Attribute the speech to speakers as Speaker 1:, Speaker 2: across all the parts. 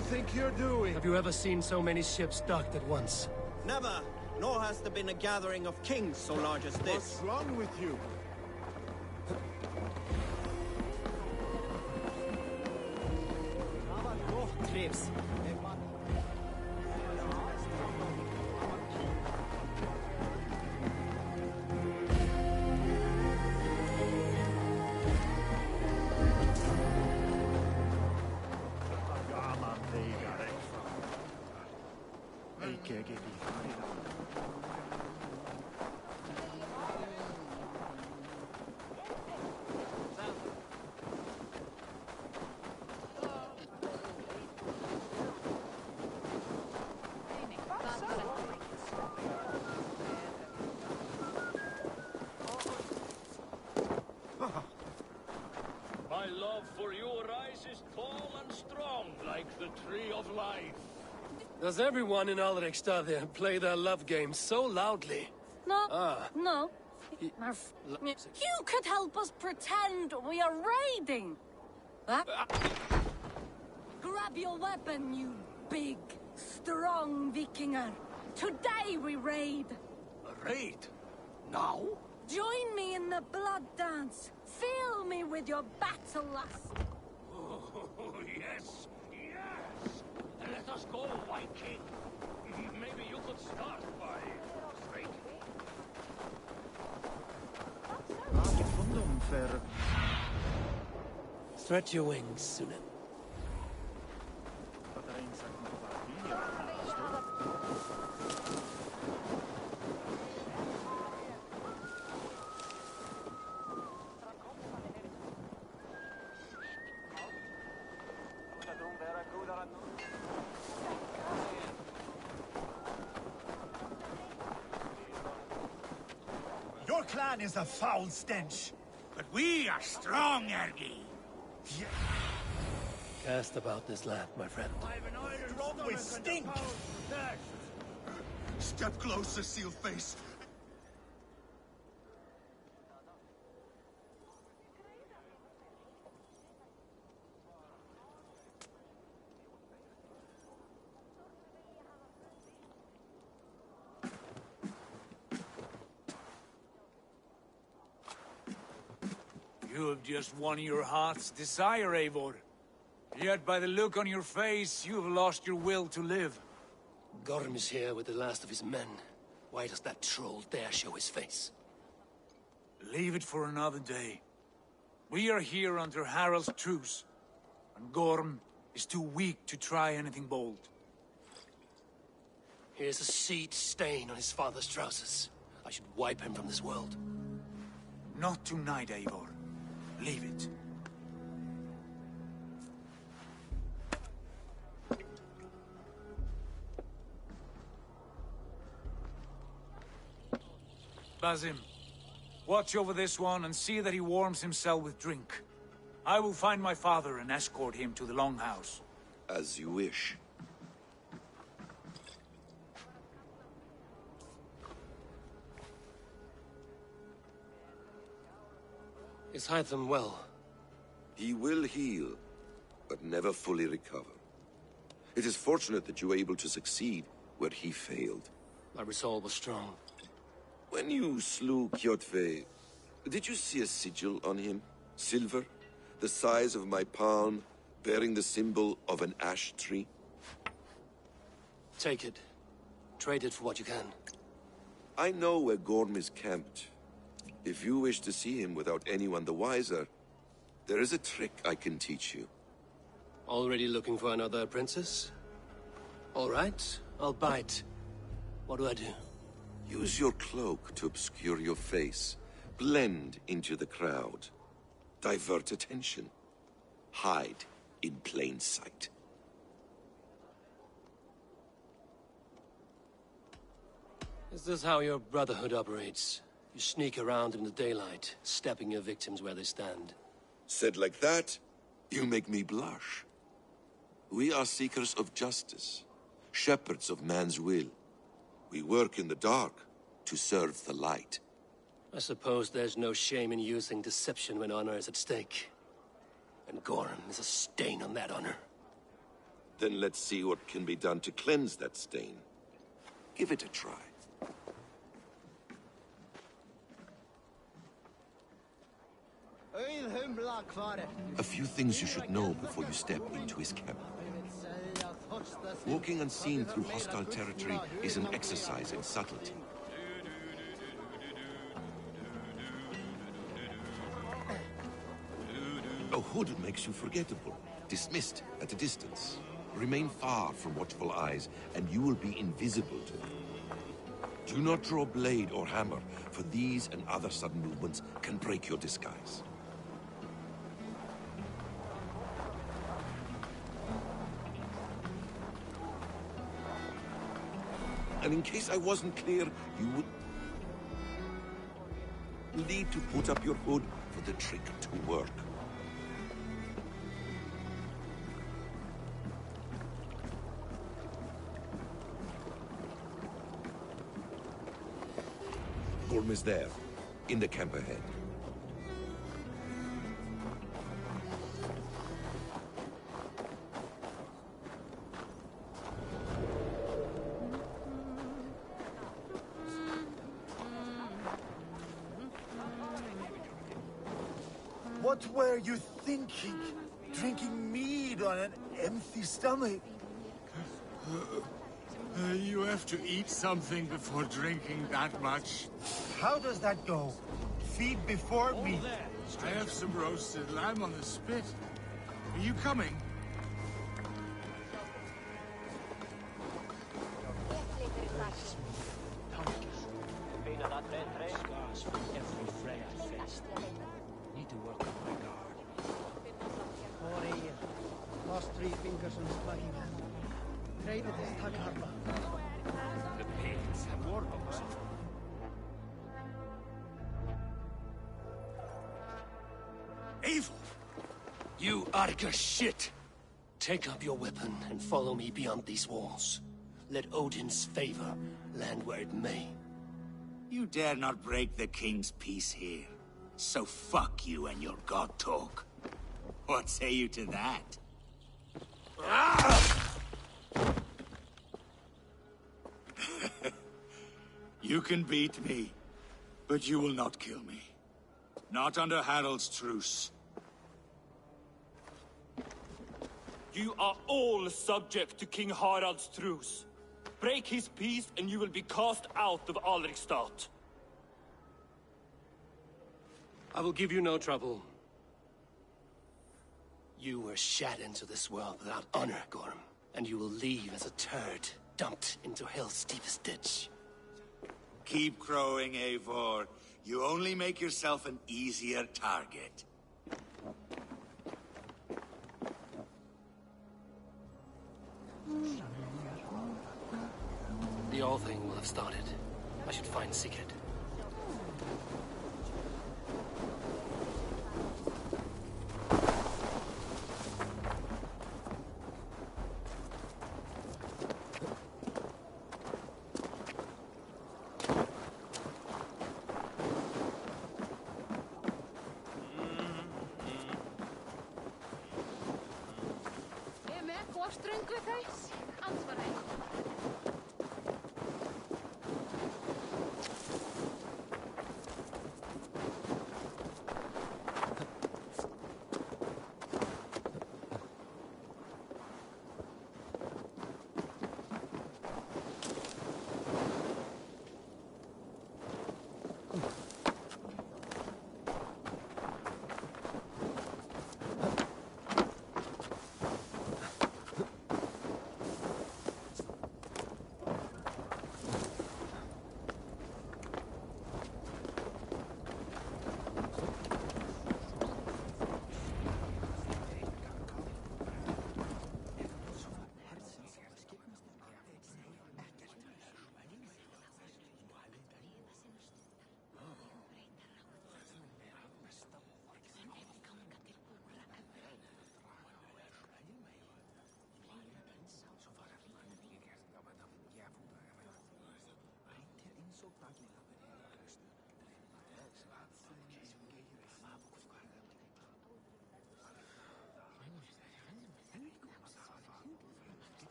Speaker 1: you think you're doing?
Speaker 2: Have you ever seen so many ships docked at once?
Speaker 3: Never, nor has there been a gathering of kings so large as this.
Speaker 1: What's wrong with you?
Speaker 4: My love for you rises tall and strong like the tree of life.
Speaker 2: Does everyone in Alrekstad there play their love game so loudly?
Speaker 5: No, no. You could help us pretend we are raiding. Huh? Grab your weapon, you big, strong Vikinger. Today we raid.
Speaker 4: A raid? Now?
Speaker 5: Join me in the blood dance. Fill me with your battle lust.
Speaker 4: Oh, yes, yes! Let us go, White King. Maybe you could start by striking.
Speaker 2: Stretch your wings, Sunan.
Speaker 6: Your clan is a foul stench.
Speaker 4: But we are strong, Ergi.
Speaker 2: Cast about this land, my friend.
Speaker 6: Strong with stink.
Speaker 1: Step closer, seal face.
Speaker 4: You have just won your heart's desire, Eivor. Yet by the look on your face, you have lost your will to live.
Speaker 2: Gorm is here with the last of his men. Why does that troll dare show his face?
Speaker 4: Leave it for another day. We are here under Harald's truce, and Gorm is too weak to try anything bold.
Speaker 2: Here's a seed stain on his father's trousers. I should wipe him from this world.
Speaker 4: Not tonight, Eivor. Leave it. Basim, watch over this one and see that he warms himself with drink. I will find my father and escort him to the Longhouse.
Speaker 1: As you wish.
Speaker 2: Is Hytham well?
Speaker 7: He will heal, but never fully recover. It is fortunate that you were able to succeed where he failed.
Speaker 2: My resolve was strong.
Speaker 7: When you slew Kjotve, did you see a sigil on him? Silver, the size of my palm, bearing the symbol of an ash tree?
Speaker 2: Take it. Trade it for what you can.
Speaker 7: I know where Gorm is camped. If you wish to see him without anyone the wiser, there is a trick I can teach you.
Speaker 2: Already looking for another princess? All right, I'll bite. What do I do?
Speaker 7: Use your cloak to obscure your face. Blend into the crowd. Divert attention. Hide in plain sight.
Speaker 2: Is this how your brotherhood operates? You sneak around in the daylight, stepping your victims where they stand.
Speaker 7: Said like that, you make me blush. We are seekers of justice, shepherds of man's will. We work in the dark to serve the light.
Speaker 2: I suppose there's no shame in using deception when honor is at stake. And Gorm is a stain on that honor.
Speaker 7: Then let's see what can be done to cleanse that stain. Give it a try. A few things you should know before you step into his camp. Walking unseen through hostile territory is an exercise in subtlety. A hood makes you forgettable, dismissed at a distance. Remain far from watchful eyes, and you will be invisible to them. Do not draw blade or hammer, for these and other sudden movements can break your disguise. And in case I wasn't clear, you would need to put up your hood for the trick to work. Gorm is there, in the camp ahead.
Speaker 6: What were you thinking? Drinking mead on an empty stomach?
Speaker 4: You have to eat something before drinking that much.
Speaker 6: How does that go? Feed before meat.
Speaker 4: I have some roasted lamb on the spit. Are you coming?
Speaker 8: Need to work on my guard. Lost 3 fingers on his bloody hand. Traded his Takarba. The pigs have warlocks.
Speaker 2: Evil! You Arga shit! Take up your weapon and follow me beyond these walls. Let Odin's favor land where it may.
Speaker 9: You dare not break the king's peace here. So fuck you and your god talk. What say you to that? You can beat me, but you will not kill me. Not under Harald's truce.
Speaker 10: You are all subject to King Harald's truce. Break his peace and you will be cast out of Alrikstad.
Speaker 2: I will give you no trouble. You were shat into this world without honor, Gorm, and you will leave as a turd dumped into hell's deepest ditch.
Speaker 9: Keep crowing, Eivor. You only make yourself an easier target.
Speaker 2: The All Thing will have started. I should find Sigurd.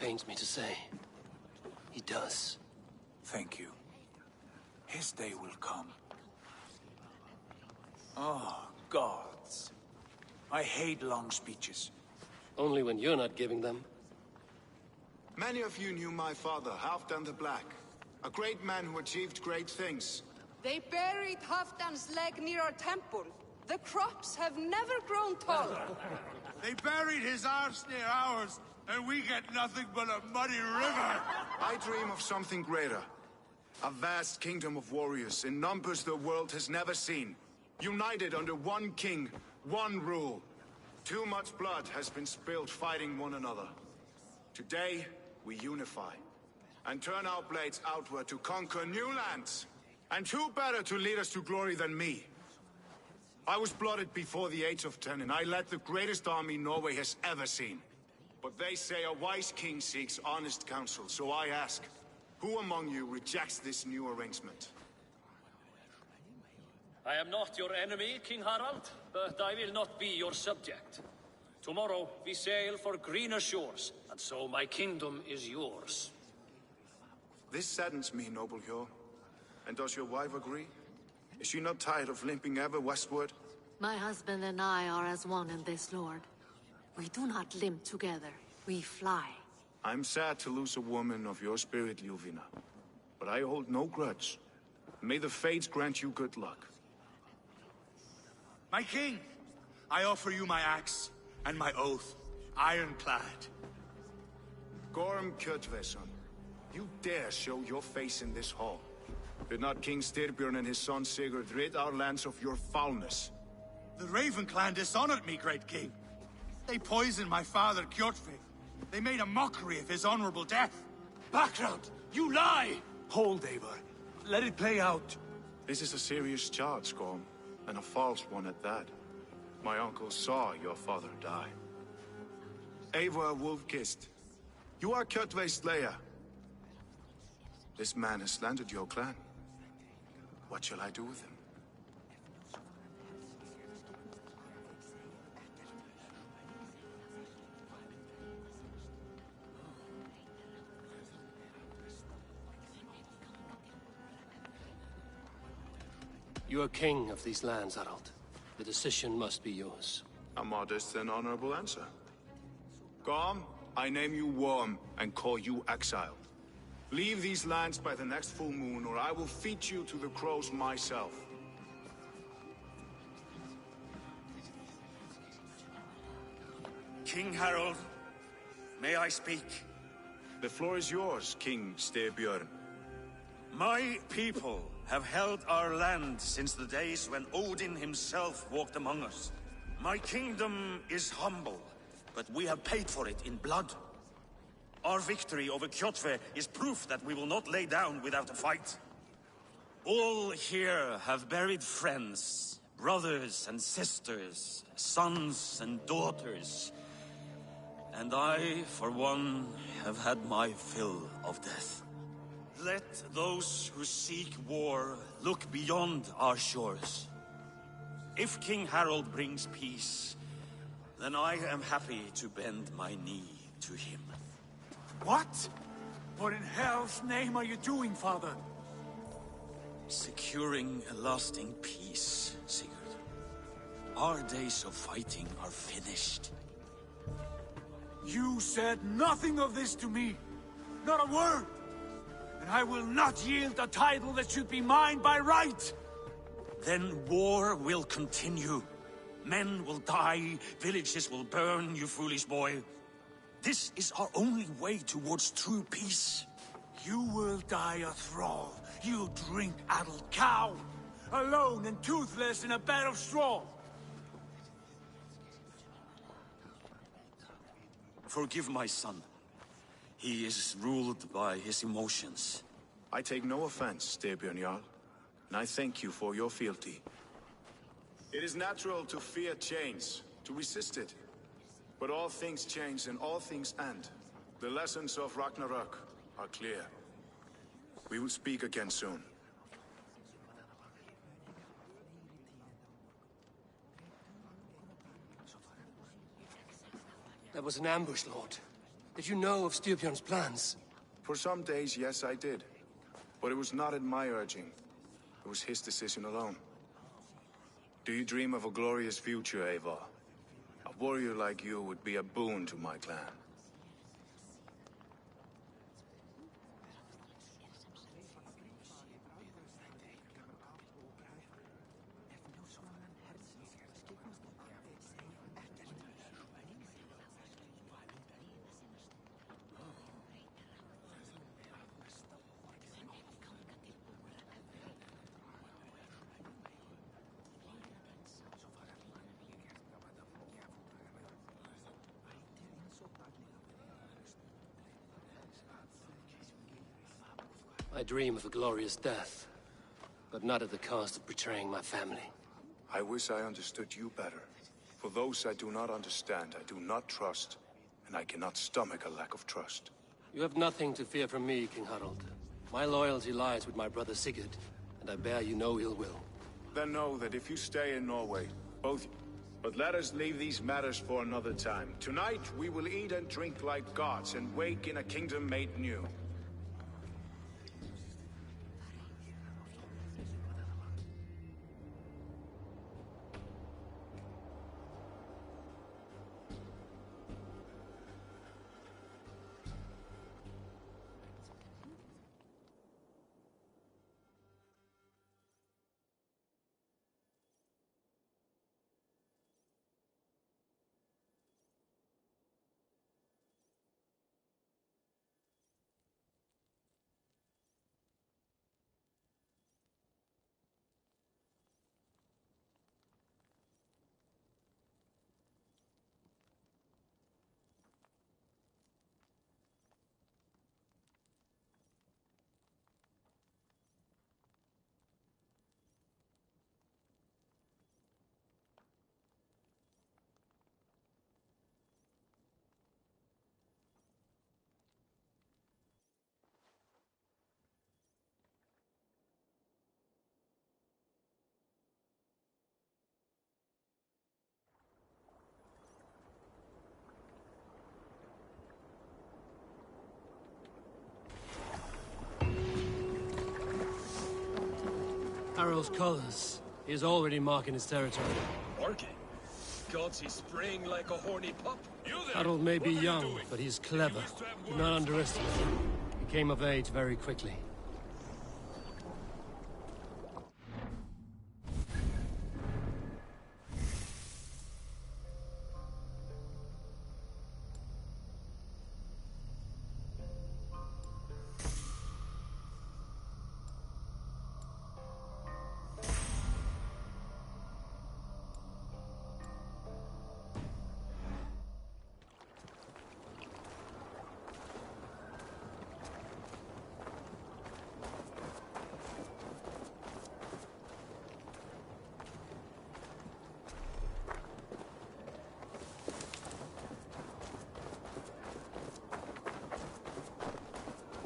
Speaker 2: pains me to say. He does.
Speaker 4: Thank you. His day will come. Oh, gods. I hate long speeches.
Speaker 2: Only when you're not giving them.
Speaker 6: Many of you knew my father, Halfdan the Black. A great man who achieved great things.
Speaker 11: They buried Halfdan's leg near our temple. The crops have never grown taller.
Speaker 1: They buried his arse near ours, and we get nothing but a muddy river.
Speaker 6: I dream of something greater. A vast kingdom of warriors in numbers the world has never seen. United under one king, one rule. Too much blood has been spilled fighting one another. Today, we unify. And turn our blades outward to conquer new lands. And who better to lead us to glory than me? I was blooded before the age of 10, and I led the greatest army Norway has ever seen. But they say a wise king seeks honest counsel, so I ask, who among you rejects this new arrangement?
Speaker 12: I am not your enemy, King Harald, but I will not be your subject. Tomorrow we sail for greener shores, and so my kingdom is yours.
Speaker 6: This saddens me, noble Hjor. And does your wife agree? Is she not tired of limping ever westward?
Speaker 13: My husband and I are as one in this, Lord. We do not limp together. We fly.
Speaker 6: I'm sad to lose a woman of your spirit, Ljuvina. But I hold no grudge. May the fates grant you good luck.
Speaker 1: My king, I offer you my axe and my oath, ironclad.
Speaker 6: Gorm Kjotveson, you dare show your face in this hall. Did not King Styrbjörn and his son Sigurd rid our lands of your foulness?
Speaker 1: The Raven clan dishonored me, great king. They poisoned my father, Kjotve. They made a mockery of his honorable death.
Speaker 4: Background! You lie! Hold, Eivor. Let it play out.
Speaker 6: This is a serious charge, Gorm, and a false one at that. My uncle saw your father die. Eivor Wolf-Kissed, you are Kjotve's slayer. This man has slandered your clan. What shall I do with him?
Speaker 2: You are king of these lands, Harald. The decision must be yours.
Speaker 6: A modest and honorable answer. Gorm, I name you Worm and call you exile. Leave these lands by the next full moon, or I will feed you to the crows myself.
Speaker 9: King Harold, may I speak?
Speaker 6: The floor is yours, King Styrbjörn.
Speaker 9: My people have held our land since the days when Odin himself walked among us. My kingdom is humble, but we have paid for it in blood. Our victory over Kjotve is proof that we will not lay down without a fight. All here have buried friends, brothers and sisters, sons and daughters. And I, for one, have had my fill of death. Let those who seek war look beyond our shores. If King Harold brings peace, then I am happy to bend my knee to him.
Speaker 4: What? What in hell's name are you doing, father?
Speaker 9: Securing a lasting peace, Sigurd. Our days of fighting are finished.
Speaker 4: You said nothing of this to me. Not a word. And I will not yield a title that should be mine by right.
Speaker 9: Then war will continue. Men will die, villages will burn, you foolish boy. This is our only way towards true peace.
Speaker 4: You will die a thrall. You'll drink addled cow. Alone and toothless in a bed of straw.
Speaker 9: Forgive my son. He is ruled by his emotions.
Speaker 6: I take no offense, Styrbjörn Jarl, and I thank you for your fealty. It is natural to fear change, to resist it. But all things change and all things end. The lessons of Ragnarok are clear. We will speak again soon.
Speaker 2: That was an ambush, Lord. Did you know of Styrbjörn's plans?
Speaker 6: For some days, yes, I did. But it was not at my urging. It was his decision alone. Do you dream of a glorious future, Eivor? A warrior like you would be a boon to my clan.
Speaker 2: I dream of a glorious death, but not at the cost of betraying my family.
Speaker 6: I wish I understood you better. For those I do not understand, I do not trust, and I cannot stomach a lack of trust.
Speaker 2: You have nothing to fear from me, King Harald. My loyalty lies with my brother Sigurd, and I bear you no ill will.
Speaker 6: Then know that if you stay in Norway, both... But let us leave these matters for another time. Tonight, we will eat and drink like gods, and wake in a kingdom made new.
Speaker 2: Harald's colors. He is already marking his territory.
Speaker 14: Marking? Gods, he's spraying like a horny pup.
Speaker 2: Harald may be young, but he's clever. Do not underestimate him. He came of age very quickly.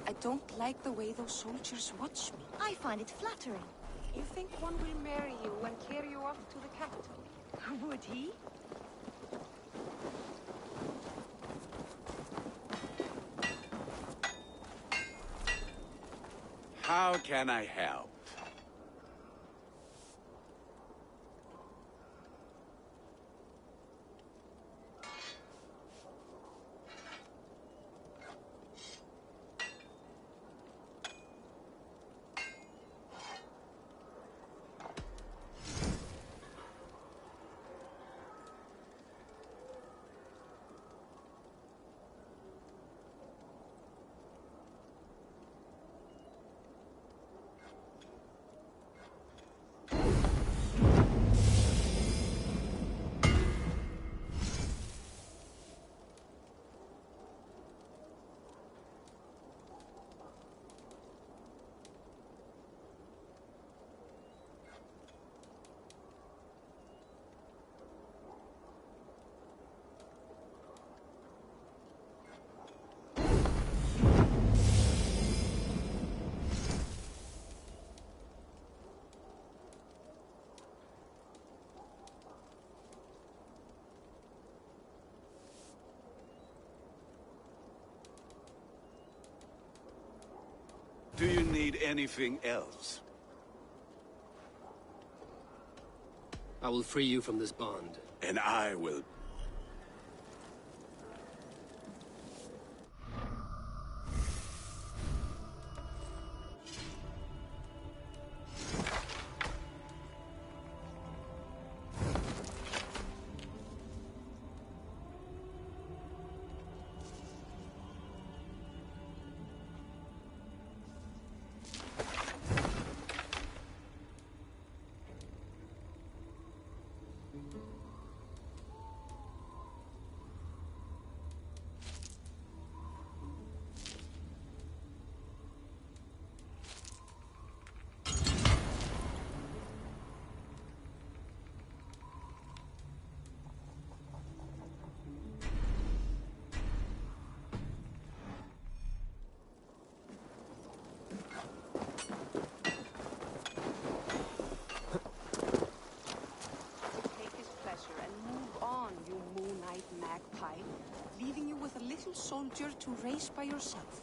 Speaker 11: I don't like the way those soldiers watch me.
Speaker 15: I find it flattering.
Speaker 11: You think one will marry you and carry you off to the capital?
Speaker 15: Would he?
Speaker 16: How can I help? Do you need anything else?
Speaker 2: I will free you from this bond.
Speaker 16: And I will.
Speaker 11: Leaving you with a little soldier to race by yourself.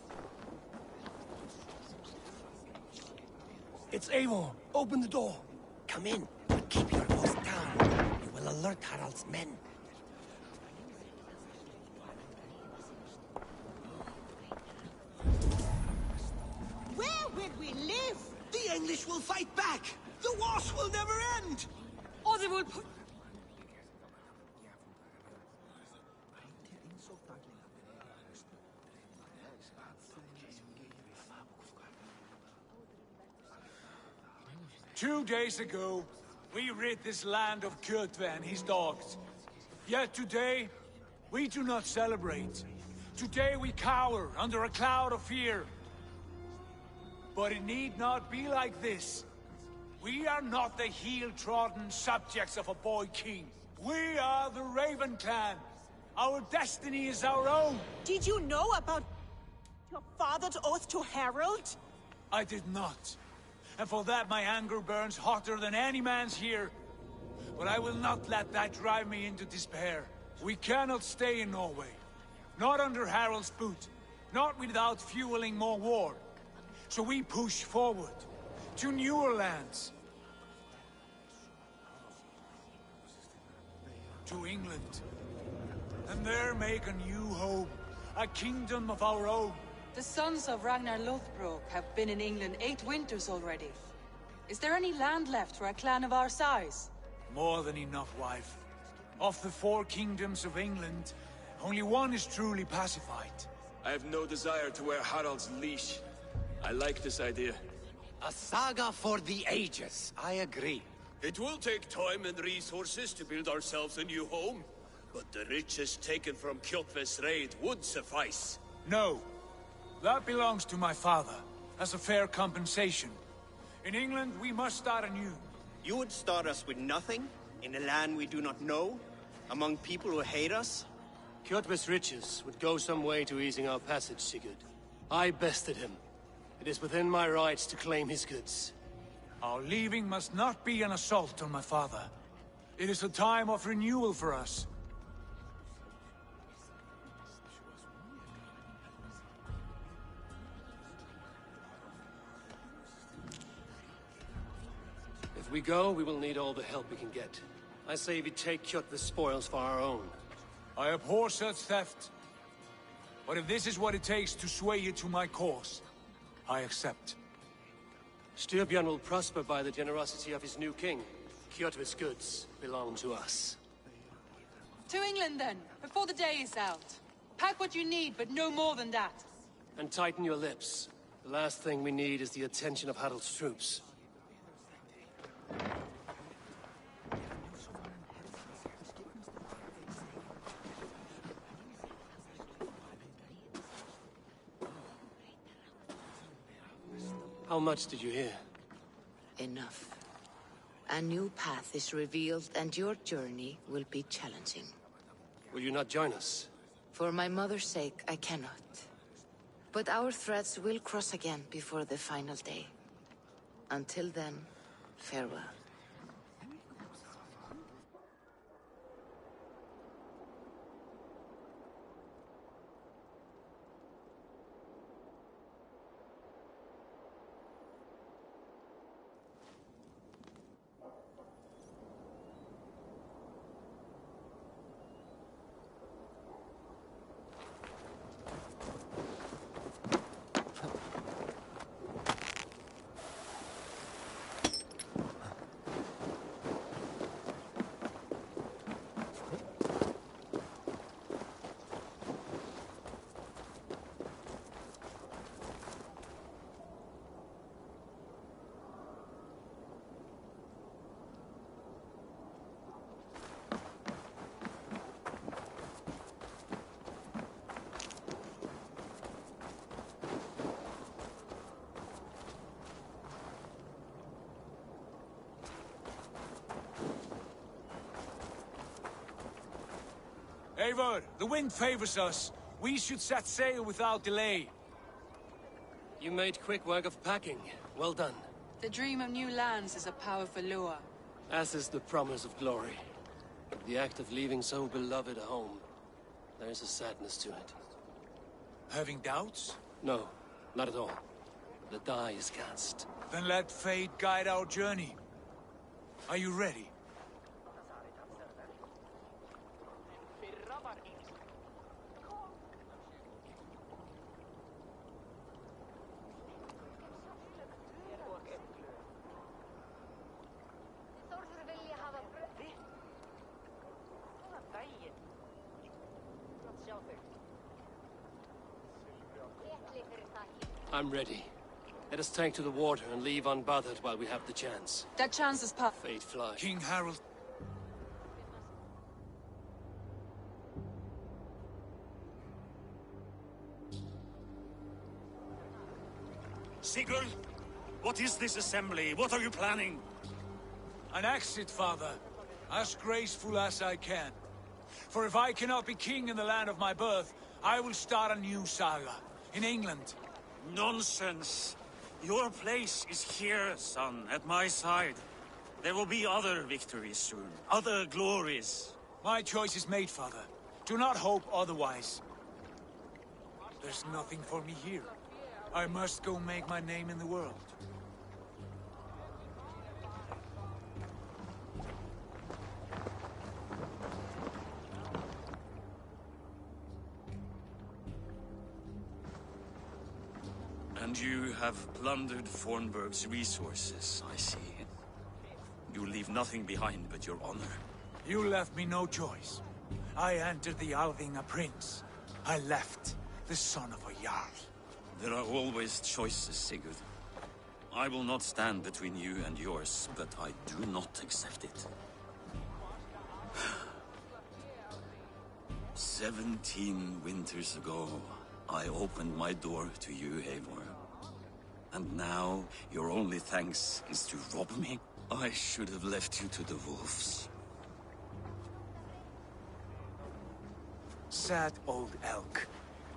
Speaker 2: It's Eivor. Open the door. Come in, but keep your voice down. You will alert Harald's men.
Speaker 17: Where will we live?
Speaker 2: The English will fight back! The wars will never end!
Speaker 11: Or they will put...
Speaker 4: Two days ago, we rid this land of Kjotve and his dogs. Yet today, we do not celebrate. Today we cower under a cloud of fear. But it need not be like this. We are not the heel-trodden subjects of a boy king. We are the Raven clan. Our destiny is our own.
Speaker 17: Did you know about your father's oath to Harald?
Speaker 4: I did not. And for that my anger burns hotter than any man's here. But I will not let that drive me into despair. We cannot stay in Norway. Not under Harald's boot. Not without fueling more war. So we push forward. To newer lands. To England. And there make a new home. A kingdom of our own.
Speaker 11: The sons of Ragnar Lothbrok have been in England 8 winters already. Is there any land left for a clan of our size?
Speaker 4: More than enough, wife. Of the 4 kingdoms of England, only one is truly pacified.
Speaker 14: I have no desire to wear Harald's leash. I like this idea.
Speaker 2: A saga for the ages, I agree.
Speaker 18: It will take time and resources to build ourselves a new home, but the riches taken from Kjotve's raid would suffice.
Speaker 4: No. That belongs to my father, as a fair compensation. In England, we must start anew.
Speaker 3: You would start us with nothing? In a land we do not know? Among people who hate us?
Speaker 2: Kjotve's riches would go some way to easing our passage, Sigurd. I bested him. It is within my rights to claim his goods.
Speaker 4: Our leaving must not be an assault on my father. It is a time of renewal for us.
Speaker 2: If we go, we will need all the help we can get. I say we take Kjotve's spoils for our own.
Speaker 4: I abhor such theft. But if this is what it takes to sway you to my cause, I accept.
Speaker 2: Styrbjörn will prosper by the generosity of his new king. Kjotve's goods belong to us.
Speaker 11: To England then, before the day is out. Pack what you need, but no more than that.
Speaker 2: And tighten your lips. The last thing we need is the attention of Harald's troops. How much did you hear?
Speaker 19: Enough. A new path is revealed, and your journey will be challenging.
Speaker 2: Will you not join us?
Speaker 19: For my mother's sake, I cannot. But our threads will cross again before the final day. Until then, farewell.
Speaker 4: Eivor, the wind favors us. We should set sail without delay.
Speaker 2: You made quick work of packing. Well done.
Speaker 11: The dream of new lands is a powerful lure.
Speaker 2: As is the promise of glory. The act of leaving so beloved a home. There is a sadness to it.
Speaker 4: Having doubts?
Speaker 2: No, not at all. The die is cast.
Speaker 4: Then let fate guide our journey. Are you ready?
Speaker 2: I'm ready. Let us take to the water and leave unbothered while we have the chance.
Speaker 11: That chance is past.
Speaker 2: Fate flies.
Speaker 4: King Harold.
Speaker 9: Sigurd, what is this assembly? What are you planning?
Speaker 4: An exit, father. As graceful as I can. For if I cannot be king in the land of my birth, I will start a new saga. In England.
Speaker 9: Nonsense. Your place is here, son, at my side. There will be other victories soon. Other glories.
Speaker 4: My choice is made, father. Do not hope otherwise. There's nothing for me here. I must go make my name in the world.
Speaker 9: And you have plundered Fornburg's resources, I see. You leave nothing behind but your honor.
Speaker 4: You left me no choice. I entered the Althing a prince. I left the son of a Jarl.
Speaker 9: There are always choices, Sigurd. I will not stand between you and yours, but I do not accept it. 17 winters ago, I opened my door to you, Eivor. And now, your only thanks is to rob me? I should have left you to the wolves.
Speaker 4: Sad old elk.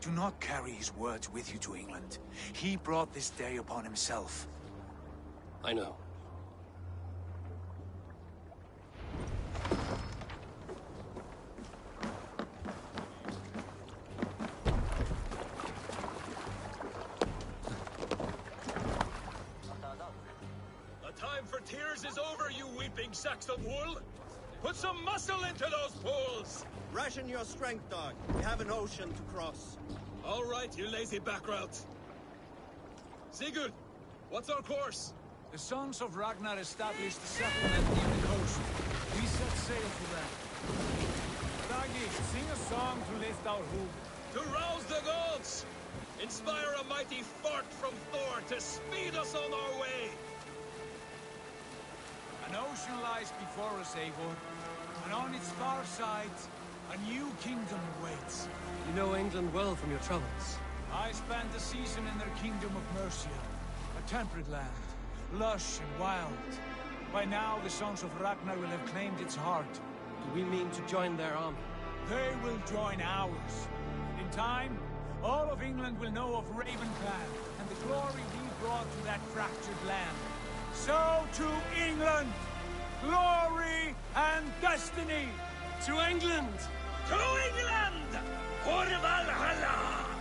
Speaker 4: Do not carry his words with you to England. He brought this day upon himself.
Speaker 2: I know.
Speaker 18: The time for tears is over, you weeping sacks of wool! Put some muscle into those pools!
Speaker 3: Ration your strength, dog. We have an ocean to cross.
Speaker 18: All right, you lazy backrout. Sigurd, what's our course?
Speaker 4: The sons of Ragnar established a settlement near the coast. We set sail for them. Dagi, sing a song to lift our hoof.
Speaker 18: To rouse the gods! Inspire a mighty fart from Thor to speed us on our way!
Speaker 4: An ocean lies before us, Eivor. And on its far side, a new kingdom awaits.
Speaker 2: You know England well from your travels.
Speaker 4: I spent a season in their kingdom of Mercia. A temperate land, lush and wild. By now, the sons of Ragnar will have claimed its heart.
Speaker 2: Do we mean to join their army?
Speaker 4: They will join ours. In time, all of England will know of Ravenclan and the glory we brought to that fractured land. So to England! Glory and destiny!
Speaker 2: To England!
Speaker 18: To England! For Valhalla!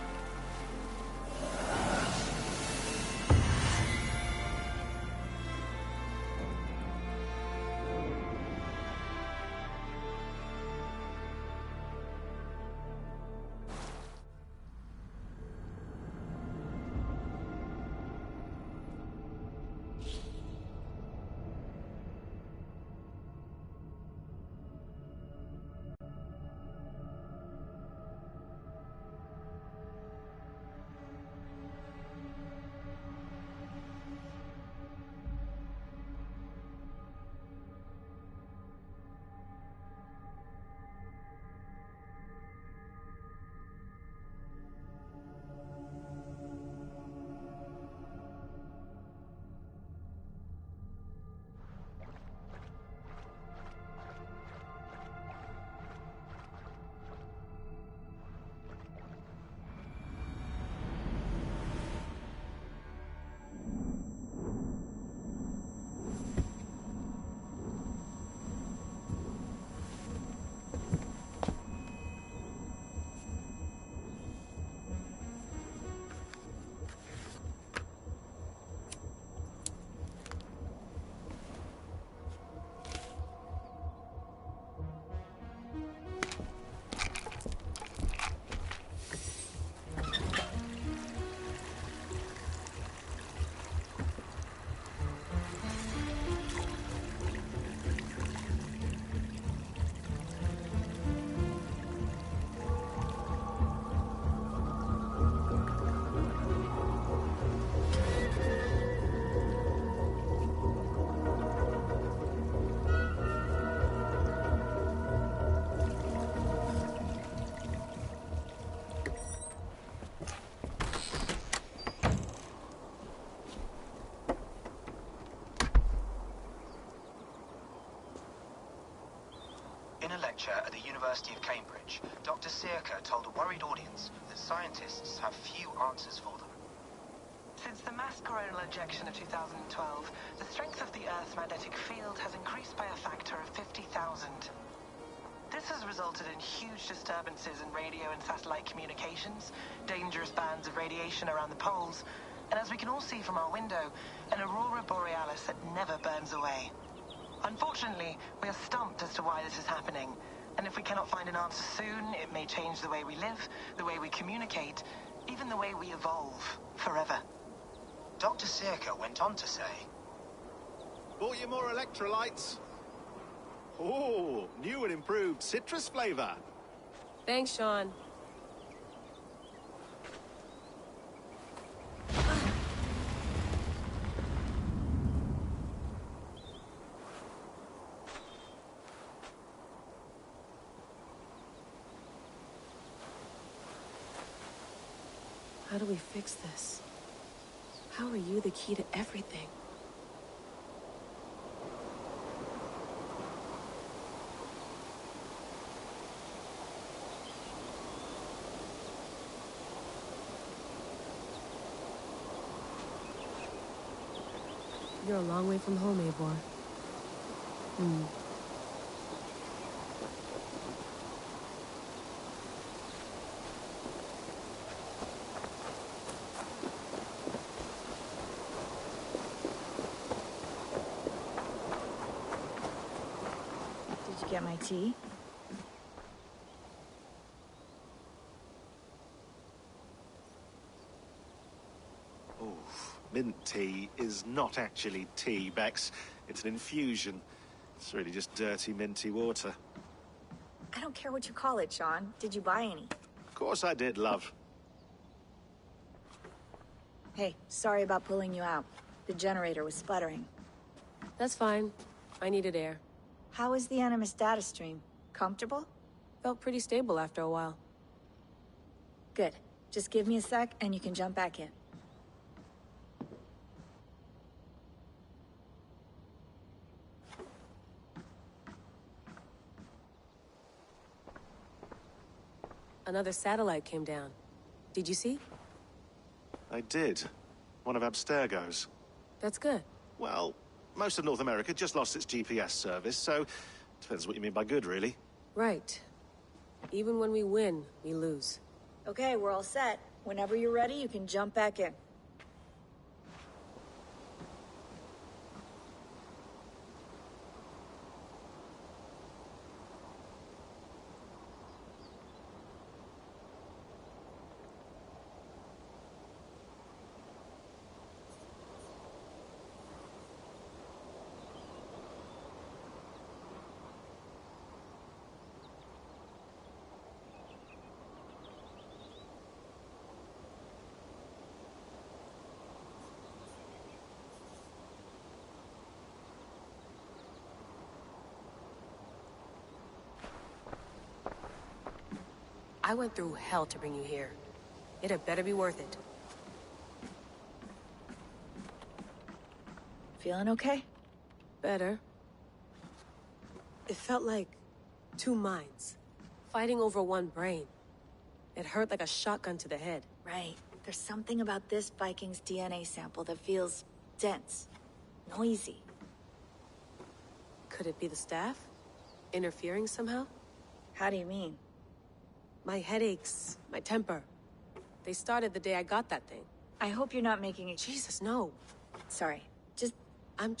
Speaker 20: In a lecture at the University of Cambridge, Dr. Circa told a worried audience that scientists have few answers for them.
Speaker 21: Since the mass coronal ejection of 2012, the strength of the Earth's magnetic field has increased by a factor of 50,000. This has resulted in huge disturbances in radio and satellite communications, dangerous bands of radiation around the poles, and as we can all see from our window, an aurora borealis that never burns away. Unfortunately, we are stumped as to why this is happening, and if we cannot find an answer soon, it may change the way we live, the way we communicate, even the way we evolve, forever.
Speaker 20: Dr. Circa went on to say,
Speaker 22: Bought you more electrolytes? Oh, new and improved citrus flavor.
Speaker 23: Thanks, Sean. How do we fix this? How are you the key to everything? You're a long way from home, Eivor.
Speaker 15: Did you get my tea?
Speaker 22: Mint tea is not actually tea, Bex. It's an infusion. It's really just dirty, minty water.
Speaker 15: I don't care what you call it, Sean. Did you buy any?
Speaker 22: Of course I did, love.
Speaker 15: Hey, sorry about pulling you out. The generator was sputtering.
Speaker 23: That's fine. I needed air.
Speaker 15: How is the Animus data stream? Comfortable?
Speaker 23: Felt pretty stable after a while.
Speaker 15: Good. Just give me a sec and you can jump back in.
Speaker 23: Another satellite came down. Did you see?
Speaker 22: I did. One of Abstergo's.
Speaker 23: That's good.
Speaker 22: Well, most of North America just lost its GPS service, so depends what you mean by good, really.
Speaker 23: Right. Even when we win, we lose.
Speaker 15: Okay, we're all set. Whenever you're ready, you can jump back in.
Speaker 23: I went through hell to bring you here. It had better be worth it.
Speaker 15: Feeling okay?
Speaker 23: Better. It felt like two minds, fighting over one brain. It hurt like a shotgun to the head.
Speaker 15: Right. There's something about this Viking's DNA sample that feels dense, noisy.
Speaker 23: Could it be the staff? Interfering somehow?
Speaker 15: How do you mean?
Speaker 23: My headaches, my temper. They started the day I got that thing.
Speaker 15: I hope you're not making it...
Speaker 23: Jesus, no.
Speaker 15: Sorry. Just...
Speaker 23: I'm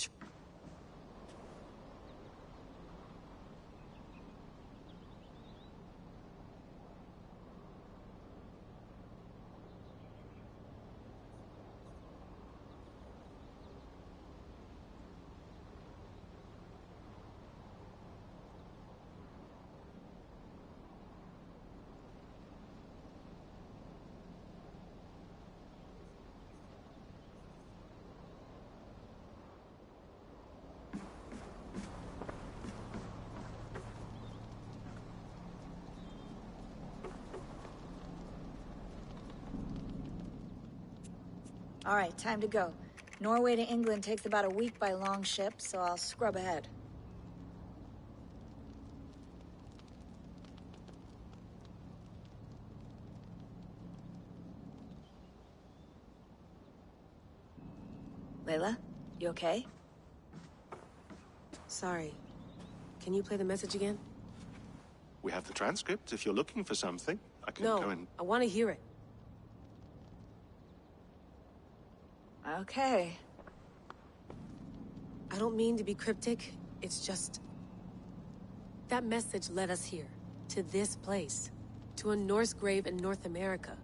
Speaker 15: All right, time to go. Norway to England takes about a week by long ship, so I'll scrub ahead. Layla, you okay?
Speaker 23: Sorry. Can you play the message again?
Speaker 5: We have the transcript. If you're looking for something, I can go and...
Speaker 23: I want to hear it.
Speaker 15: Okay.
Speaker 23: I don't mean to be cryptic. It's just... that message led us here. To this place. To a Norse grave in North America.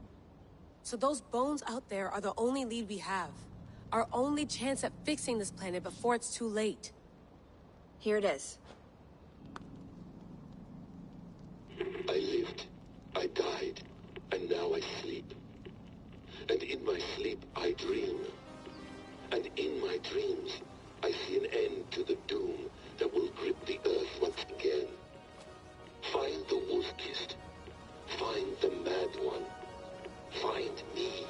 Speaker 23: So those bones out there are the only lead we have. Our only chance at fixing this planet before it's too late.
Speaker 15: Here it is.
Speaker 7: I lived, I died, and now I sleep. And in my sleep I dream. And in my dreams I see an end to the doom that will grip the earth once again. Find the wolf-kissed. Find the mad one. Find me.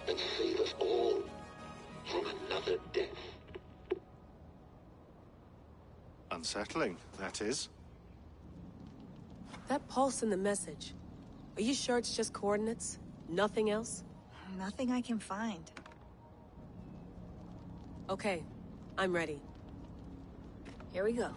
Speaker 7: And save us all from another death.
Speaker 5: Unsettling, that is.
Speaker 23: That pulse in the message. Are you sure it's just coordinates? Nothing else?
Speaker 15: Nothing I can find.
Speaker 23: Okay, I'm ready.
Speaker 15: Here we go.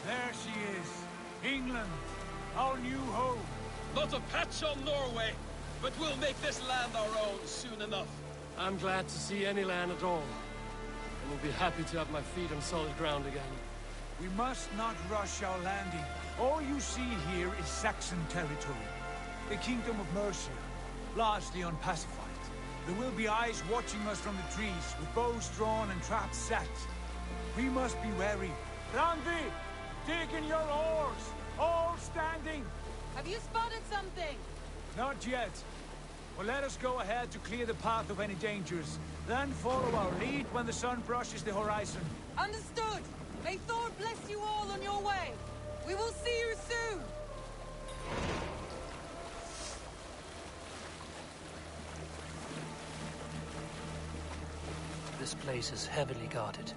Speaker 4: There she is. England. Our new home.
Speaker 18: Not a patch on Norway, but we'll make this land our own soon enough.
Speaker 2: I'm glad to see any land at all. And will be happy to have my feet on solid ground again.
Speaker 4: We must not rush our landing. All you see here is Saxon territory. The Kingdom of Mercia, largely unpacified. There will be eyes watching us from the trees, with bows drawn and traps set. We must be wary. Randi! Dig in your oars! All standing!
Speaker 11: Have you spotted something?
Speaker 4: Not yet. Well, let us go ahead to clear the path of any dangers. Then follow our lead when the sun brushes the horizon.
Speaker 11: Understood! May Thor bless you all on your way! We will see you soon!
Speaker 2: This place is heavily guarded.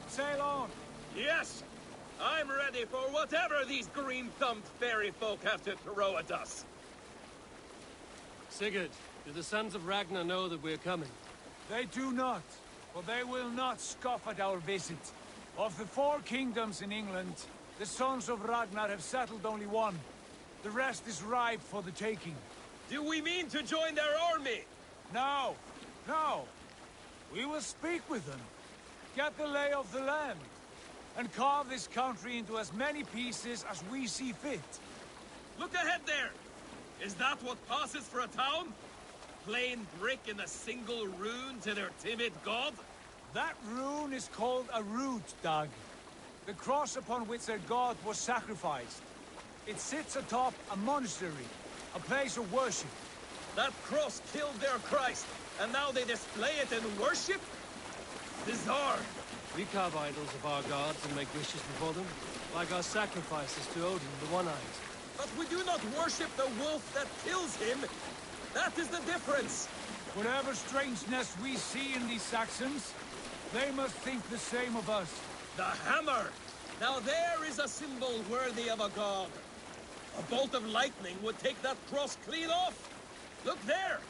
Speaker 4: Sail on!
Speaker 18: Yes! I'm ready for whatever these green-thumbed fairy folk have to throw at us.
Speaker 2: Sigurd, do the sons of Ragnar know that we're coming?
Speaker 4: They do not, but they will not scoff at our visit. Of the 4 kingdoms in England, the sons of Ragnar have settled only one. The rest is ripe for the taking.
Speaker 18: Do we mean to join their army?
Speaker 4: No, no. We will speak with them, get the lay of the land, and carve this country into as many pieces as we see fit.
Speaker 18: Look ahead there! Is that what passes for a town? Plain brick in a single rune to their timid god?
Speaker 4: That rune is called a root, Dag. The cross upon which their god was sacrificed. It sits atop a monastery, a place of worship.
Speaker 18: That cross killed their Christ, and now they display it in worship? Bizarre.
Speaker 2: We carve idols of our gods and make wishes before them, like our sacrifices to Odin, the One-Eyed.
Speaker 18: But we do not worship the wolf that kills him! That is the difference!
Speaker 4: Whatever strangeness we see in these Saxons, they must think the same of us.
Speaker 18: The hammer! Now there is a symbol worthy of a god. A bolt of lightning would take that cross clean off! Look there!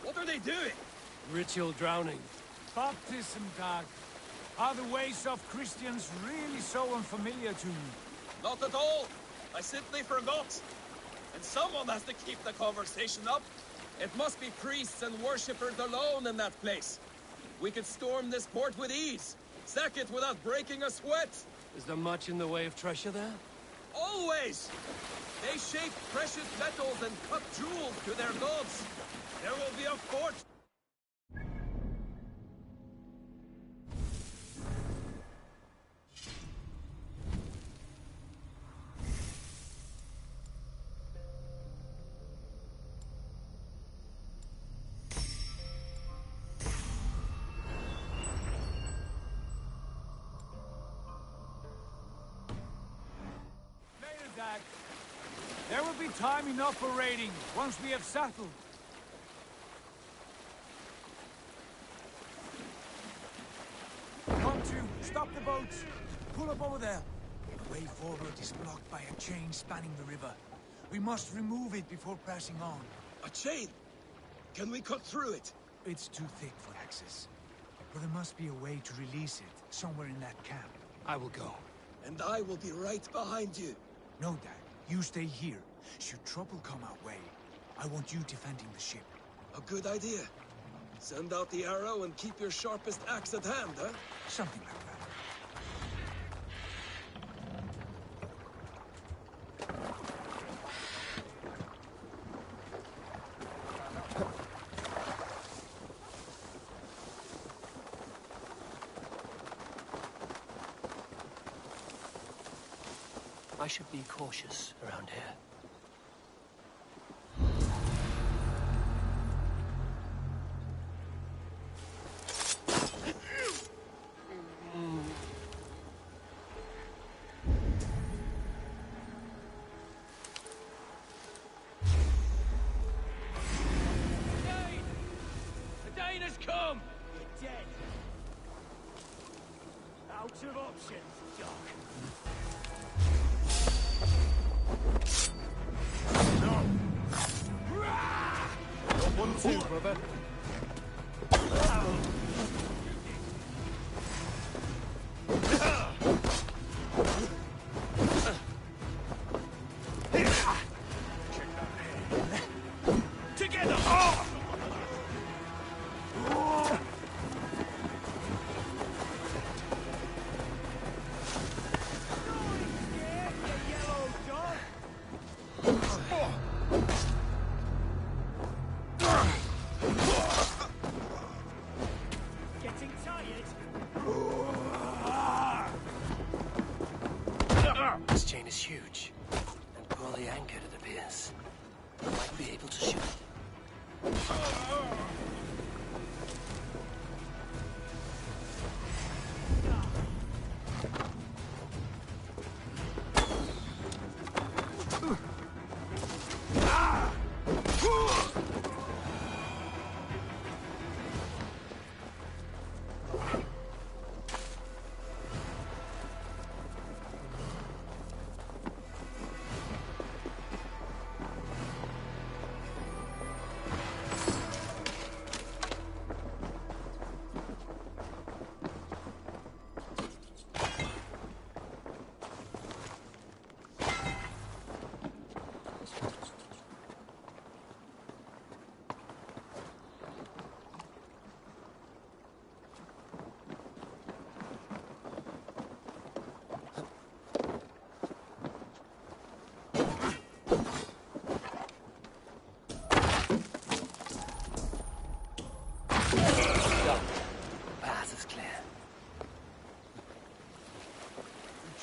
Speaker 18: What are they doing?
Speaker 2: Ritual drowning.
Speaker 4: Baptism, Dag. Are the ways of Christians really so unfamiliar to you?
Speaker 18: Not at all. I simply forgot. And someone has to keep the conversation up. It must be priests and worshippers alone in that place. We could storm this port with ease. Sack it without breaking a sweat.
Speaker 2: Is there much in the way of treasure there?
Speaker 18: Always! They shape precious metals and cut jewels to their gods. There will be a fort.
Speaker 4: Dag. There will be time enough for raiding once we have settled. Come to, stop the boats. Pull up over there. The way forward is blocked by a chain spanning the river. We must remove it before pressing on.
Speaker 18: A chain? Can we cut through it?
Speaker 4: It's too thick for access. But there must be a way to release it, somewhere in that camp.
Speaker 2: I will go.
Speaker 18: And I will be right behind you.
Speaker 4: No, Dad. You stay here. Should trouble come our way, I want you defending the ship.
Speaker 18: A good idea. Send out the arrow and keep your sharpest axe at hand, huh?
Speaker 4: Something like that.
Speaker 2: I should be cautious around here.
Speaker 18: The Dane has come! You're dead. Out of options, Doc.
Speaker 2: One, two, brother.
Speaker 18: Together! Getting tired?
Speaker 2: This chain is huge and poorly anchored, it appears. I might be able to shoot it.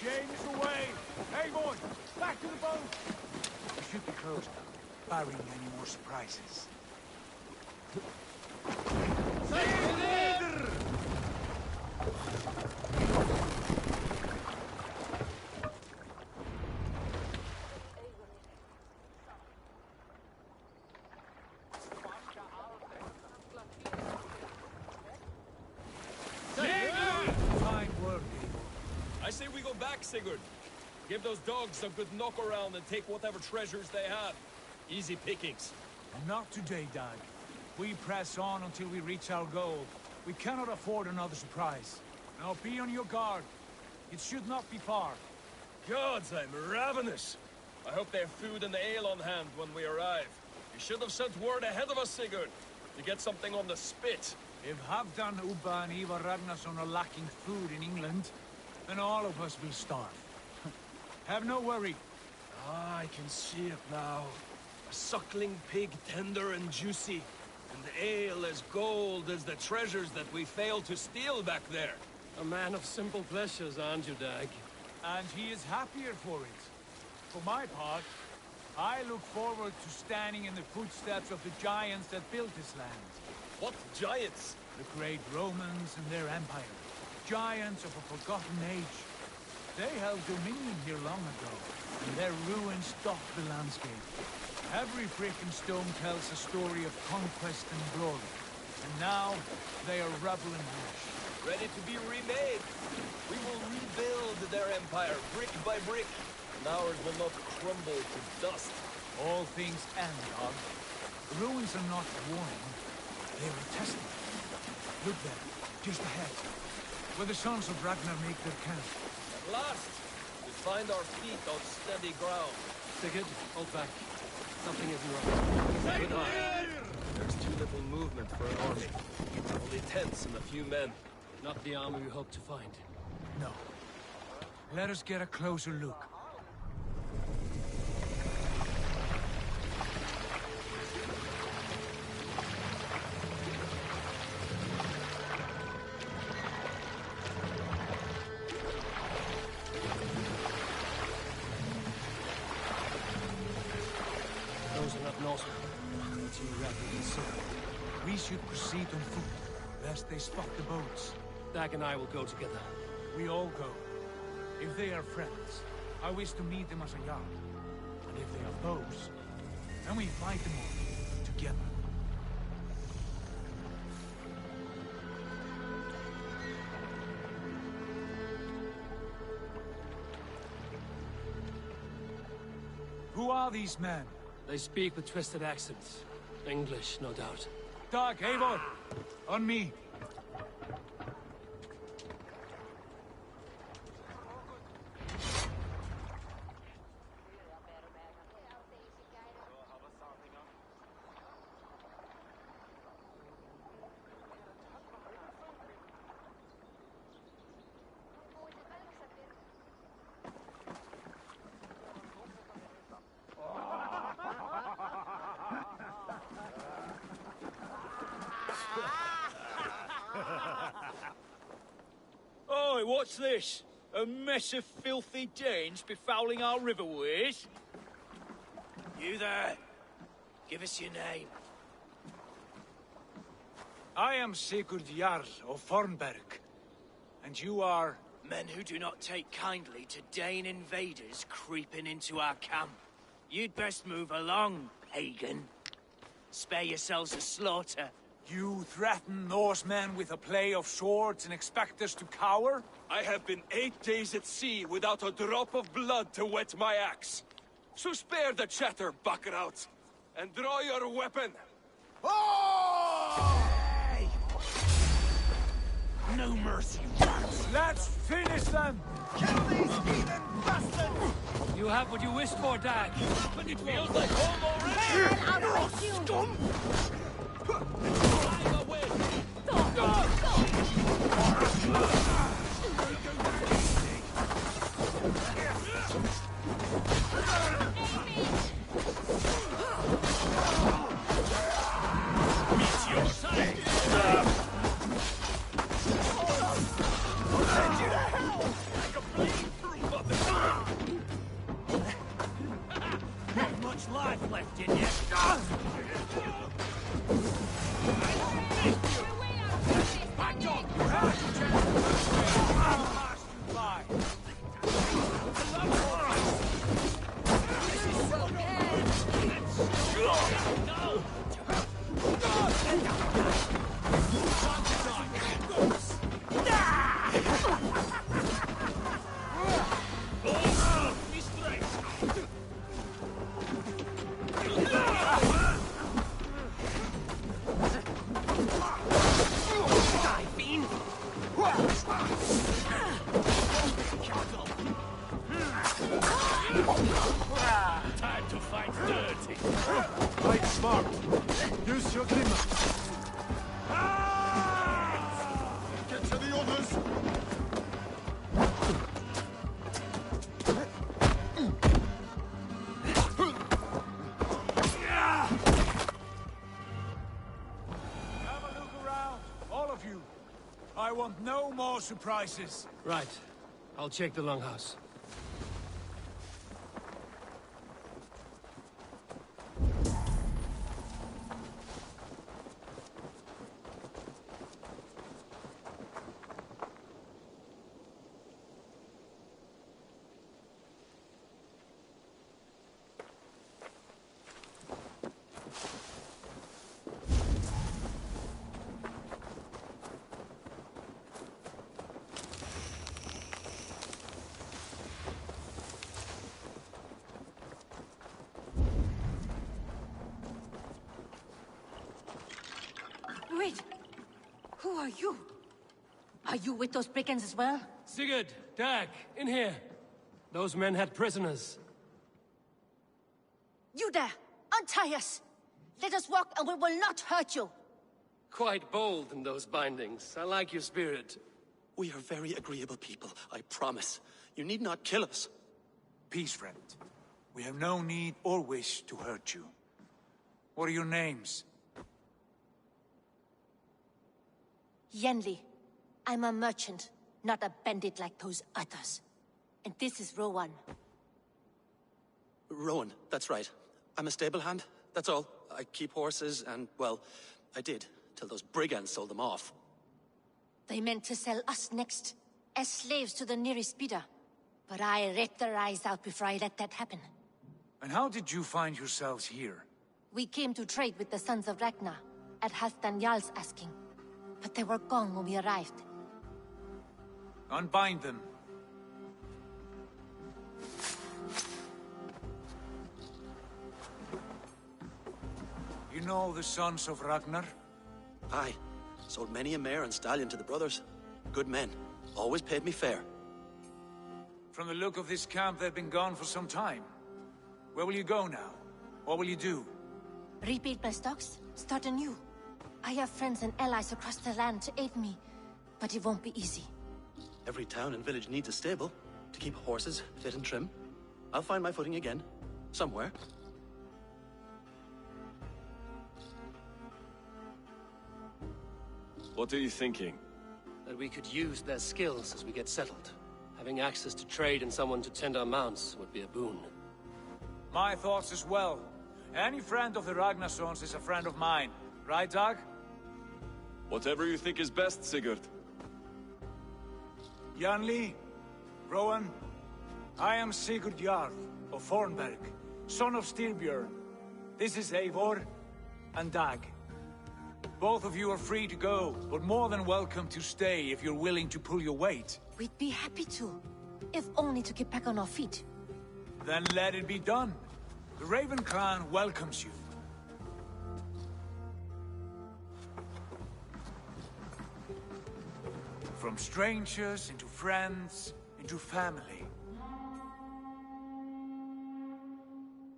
Speaker 4: Chain is away! Hey, boy! Back to the boat! We should be close now, barring any more surprises.
Speaker 18: back, Sigurd. Give those dogs a good knock around and take whatever treasures they have. Easy pickings.
Speaker 4: Not today, Dag. We press on until we reach our goal. We cannot afford another surprise. Now be on your guard. It should not be far.
Speaker 18: Gods, I'm ravenous. I hope they have food and ale on hand when we arrive. You should have sent word ahead of us, Sigurd, to get something on the spit.
Speaker 4: If Halfdan, Ubba and Ivar Ragnarsson are lacking food in England, then all of us will starve. Have no worry.
Speaker 18: Ah, I can see it now. A suckling pig, tender and juicy. And ale as gold as the treasures that we failed to steal back there.
Speaker 2: A man of simple pleasures, aren't you, Dag?
Speaker 4: And he is happier for it. For my part, I look forward to standing in the footsteps of the giants that built this land.
Speaker 18: What giants?
Speaker 4: The great Romans and their empire. Giants of a forgotten age. They held dominion here long ago, and their ruins dot the landscape. Every brick and stone tells a story of conquest and glory. And now, they are rubble and ash.
Speaker 18: Ready to be remade. We will rebuild their empire brick by brick, and ours will not crumble to dust.
Speaker 4: All things end, Og. The ruins are not warning. They are a testament. Look there, just ahead, where the sons of Ragnar make their camp.
Speaker 18: At last, we find our feet on steady ground.
Speaker 2: Sigurd, hold back. Something isn't right. Good eye.
Speaker 18: There's too little movement for an army. Only tents and a few men.
Speaker 2: Not the army we hope to find.
Speaker 4: No. Let us get a closer look.
Speaker 2: Those are not Norsemen. But you rapidly so.
Speaker 4: We should proceed on foot, lest they spot the boats.
Speaker 2: Dag and I will go together.
Speaker 4: We all go. If they are friends, I wish to meet them as a yard. And if they are foes, then we fight them all, together. Who are these men?
Speaker 2: They speak with twisted accents. English, no doubt.
Speaker 4: Dag, Eivor! On me!
Speaker 8: Oi, what's this? A mess of filthy Danes befouling our riverways?
Speaker 10: You there? Give us your name.
Speaker 4: I am Sigurd Jarl of Fornberg. And you are?
Speaker 10: Men who do not take kindly to Dane invaders creeping into our camp. You'd best move along, pagan. Spare yourselves a slaughter.
Speaker 4: You threaten Norsemen with a play of swords and expect us to cower?
Speaker 14: I have been 8 days at sea without a drop of blood to wet my axe. So spare the chatter, buckerouts, and draw your weapon.
Speaker 10: Oh! Hey! No mercy, rats!
Speaker 4: Let's finish them!
Speaker 10: Kill these heathen bastards!
Speaker 2: You have what you wished for, Dag.
Speaker 18: But it feels like home already!
Speaker 10: You're a scum!
Speaker 18: I'm away!
Speaker 10: Meet your side! I'll send you to hell!
Speaker 18: Like a bleeding proof of the
Speaker 10: Not much life left in you. Back up! This is so bad! No!
Speaker 22: Fight smart. Use your glimmer. Get to the others.
Speaker 4: Have a look around, all of you. I want no more surprises.
Speaker 2: Right. I'll check the longhouse.
Speaker 1: Wait! Who are you? Are you with those brigands as well?
Speaker 2: Sigurd, Dag, in here. Those men had prisoners.
Speaker 1: You there! Untie us! Let us walk and we will not hurt you!
Speaker 2: Quite bold in those bindings. I like your spirit.
Speaker 12: We are very agreeable people, I promise. You need not kill us.
Speaker 4: Peace, friend. We have no need or wish to hurt you. What are your names?
Speaker 1: Yenli. I'm a merchant, not a bandit like those others. And this is Rowan.
Speaker 12: Rowan, that's right. I'm a stable hand, that's all. I keep horses and, well, I did, till those brigands sold them off.
Speaker 1: They meant to sell us next, as slaves to the nearest bidder. But I ripped their eyes out before I let that happen.
Speaker 4: And how did you find yourselves here?
Speaker 1: We came to trade with the Sons of Ragnar, at Halfdan Jarl's asking. But they were gone when we arrived.
Speaker 4: Unbind them. You know the Sons of Ragnar?
Speaker 12: Aye. Sold many a mare and stallion to the brothers. Good men. Always paid me fair.
Speaker 4: From the look of this camp, they've been gone for some time. Where will you go now? What will you do?
Speaker 1: Rebuild my stocks? Start anew. I have friends and allies across the land to aid me, but it won't be easy.
Speaker 12: Every town and village needs a stable to keep horses fit and trim. I'll find my footing again. Somewhere.
Speaker 14: What are you thinking?
Speaker 2: That we could use their skills as we get settled. Having access to trade and someone to tend our mounts would be a boon.
Speaker 4: My thoughts as well. Any friend of the Ragnarsons is a friend of mine. Right, Dag?
Speaker 14: Whatever you think is best, Sigurd.
Speaker 4: Janli, Rowan, I am Sigurd Jarl of Fornberg, son of Styrbjörn. This is Eivor and Dag. Both of you are free to go, but more than welcome to stay if you're willing to pull your weight.
Speaker 1: We'd be happy to, if only to get back on our feet.
Speaker 4: Then let it be done. The Raven Clan welcomes you. From strangers into friends, into family.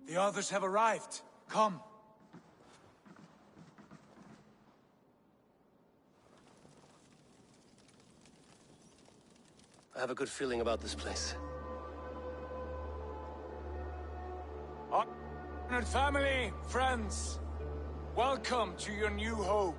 Speaker 4: The others have arrived. Come.
Speaker 2: I have a good feeling about this place.
Speaker 4: Honored family, friends, welcome to your new home.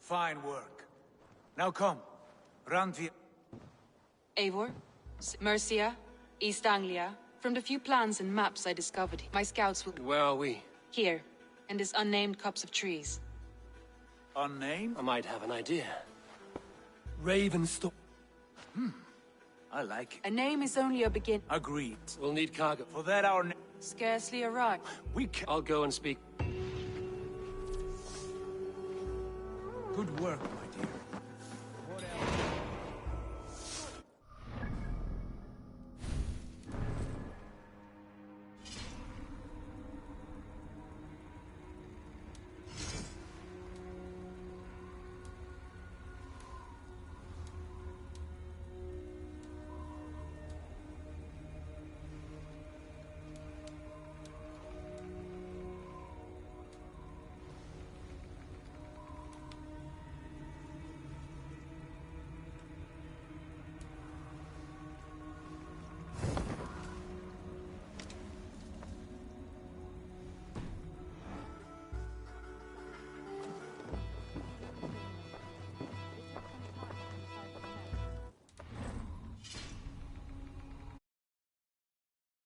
Speaker 4: Fine work. Now come. Ranvi.
Speaker 11: Eivor, Mercia, East Anglia. From the few plans and maps I discovered, my scouts will...
Speaker 2: Where are we?
Speaker 11: Here, in this unnamed copse of trees.
Speaker 4: Unnamed?
Speaker 2: I might have an idea. Ravenstone.
Speaker 4: I like it.
Speaker 11: A name is only a begin...
Speaker 4: Agreed.
Speaker 2: We'll need cargo.
Speaker 4: For that our...
Speaker 11: Scarcely arrived.
Speaker 2: I'll go and speak.
Speaker 4: Good work, my dear.